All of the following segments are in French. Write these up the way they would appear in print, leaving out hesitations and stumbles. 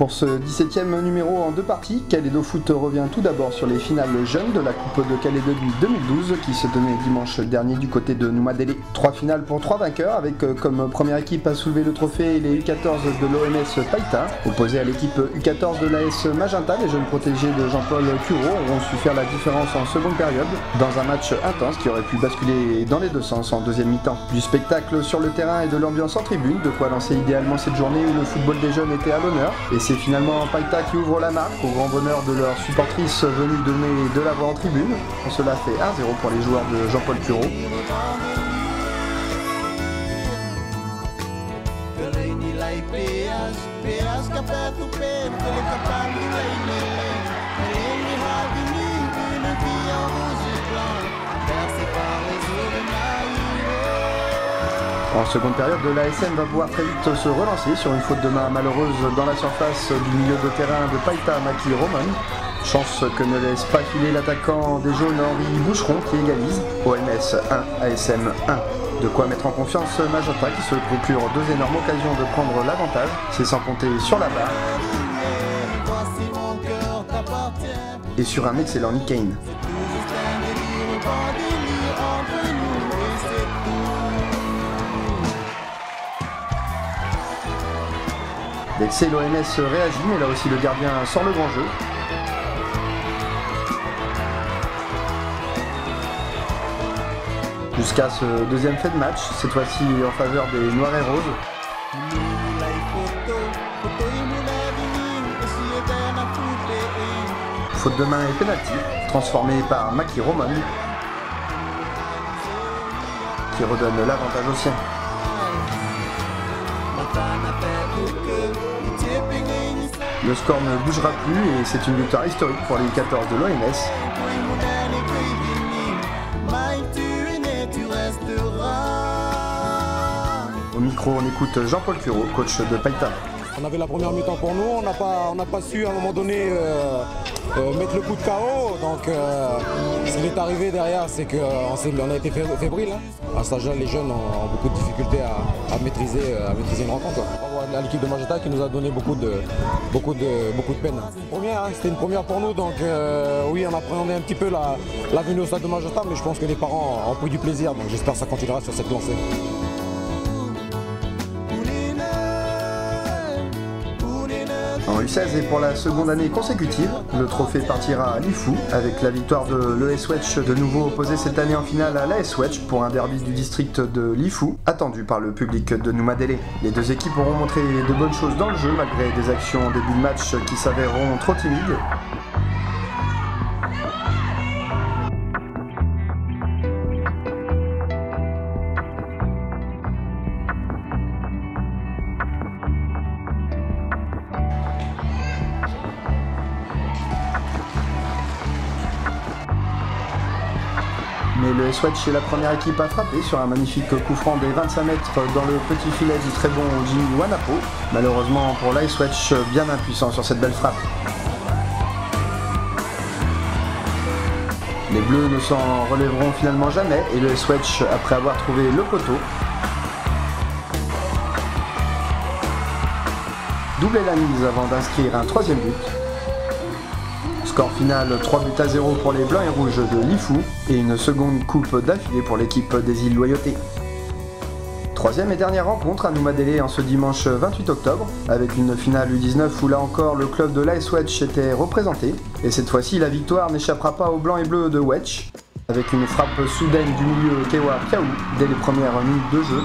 Pour ce 17e numéro en deux parties, Calédo Foot revient tout d'abord sur les finales jeunes de la Coupe de Calédonie 2012 qui se tenait dimanche dernier du côté de Noumadélé. 3 finales pour 3 vainqueurs avec comme première équipe à soulever le trophée les U14 de l'OMS Païta. Opposés à l'équipe U14 de l'AS Magenta, les jeunes protégés de Jean-Paul Cureau auront su faire la différence en seconde période dans un match intense qui aurait pu basculer dans les deux sens en deuxième mi-temps. Du spectacle sur le terrain et de l'ambiance en tribune, de quoi lancer idéalement cette journée où le football des jeunes était à l'honneur. Et c'est finalement Païta qui ouvre la marque au grand bonheur de leurs supportrices venues donner de la voix en tribune. Cela fait 1-0 pour les joueurs de Jean-Paul Cureau. En seconde période, l'ASM va pouvoir très vite se relancer sur une faute de main malheureuse dans la surface du milieu de terrain de Païta Maki Roman. Chance que ne laisse pas filer l'attaquant des jaunes Henri Boucheron qui égalise. OMS 1, ASM 1. De quoi mettre en confiance Magenta qui se procure 2 énormes occasions de prendre l'avantage. C'est sans compter sur la barre. Et sur un excellent Nick Kane. L'excès, l'OMS réagit, mais là aussi le gardien sort le grand jeu. Jusqu'à ce deuxième fait de match, cette fois-ci en faveur des Noirs et Roses. Faute de main et pénalty, transformé par Maki Roman, qui redonne l'avantage aux siens. Le score ne bougera plus et c'est une victoire historique pour les 14 de l'OMS. Au micro, on écoute Jean-Paul Cureau, coach de Païta. On avait la première mi-temps pour nous, on n'a pas su à un moment donné mettre le coup de KO. Donc ce qui est arrivé derrière, c'est qu'on a été fébrile. À ce âge-là, les jeunes ont beaucoup de difficultés à maîtriser une rencontre. Bravo à l'équipe de Magenta qui nous a donné beaucoup de peine. C'était une première pour nous, donc oui, on appréhendait un petit peu la venue au stade de Magenta, mais je pense que les parents ont pris du plaisir, donc j'espère que ça continuera sur cette lancée. En U16 et pour la seconde année consécutive, le trophée partira à Lifou avec la victoire de l'ES Wedge de nouveau opposé cette année en finale à l'AS Wedge pour un derby du district de Lifou, attendu par le public de Noumadélé. Les deux équipes auront montré de bonnes choses dans le jeu malgré des actions en début de match qui s'avéreront trop timides. Mais le S-Wedge est la première équipe à frapper sur un magnifique coup franc des 25 mètres dans le petit filet du très bon Jimmy Wanapo. Malheureusement pour l'S-Wedge, bien impuissant sur cette belle frappe. Les Bleus ne s'en relèveront finalement jamais et le S-Wedge, après avoir trouvé le poteau, doublait la mise avant d'inscrire un troisième but. Score final 3-0 pour les Blancs et Rouges de Lifou et une seconde coupe d'affilée pour l'équipe des îles Loyauté. Troisième et dernière rencontre à Noumadélé en ce dimanche 28 octobre avec une finale U19 où là encore le club de l'AS Wedge était représenté et cette fois-ci la victoire n'échappera pas aux Blancs et Bleus de Wedge avec une frappe soudaine du milieu Kewa Piaou dès les premières minutes de jeu.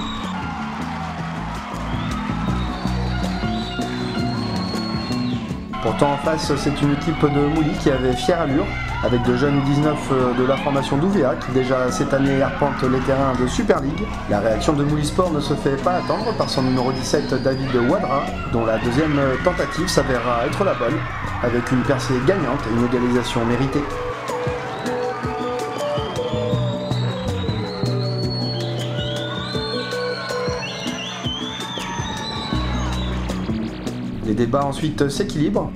Pourtant en face c'est une équipe de Mouli qui avait fière allure avec de jeunes U19 de la formation d'Ouvea qui déjà cette année arpente les terrains de Super League. La réaction de Mouli Sport ne se fait pas attendre par son numéro 17 David Wadra dont la deuxième tentative s'avérera être la bonne avec une percée gagnante et une égalisation méritée. Les débats ensuite s'équilibrent.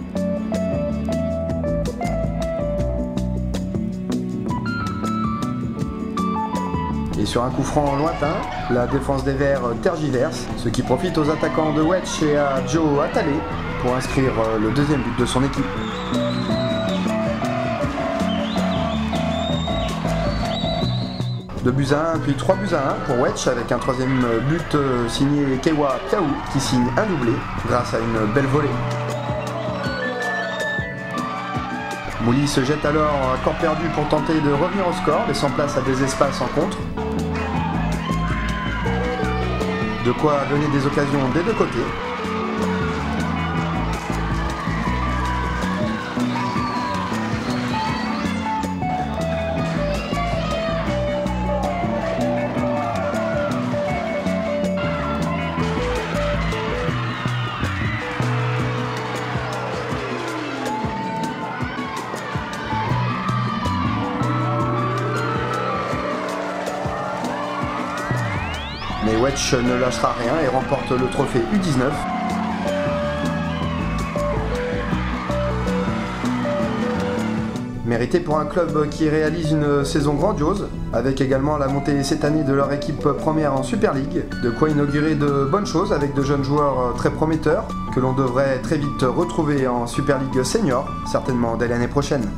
Et sur un coup franc lointain, la défense des Verts tergiverse, ce qui profite aux attaquants de Wedge et à Joe Atalé pour inscrire le deuxième but de son équipe. Deux buts à 1, puis 3 buts à 1 pour Wedge, avec un troisième but signé Kewa Piaou qui signe un doublé grâce à une belle volée. Mouli se jette alors à corps perdu pour tenter de revenir au score, laissant place à des espaces en contre. De quoi donner des occasions des deux côtés. Mais Wedge ne lâchera rien et remporte le trophée U19. Mérité pour un club qui réalise une saison grandiose, avec également la montée cette année de leur équipe première en Super League, de quoi inaugurer de bonnes choses avec de jeunes joueurs très prometteurs, que l'on devrait très vite retrouver en Super League Senior, certainement dès l'année prochaine.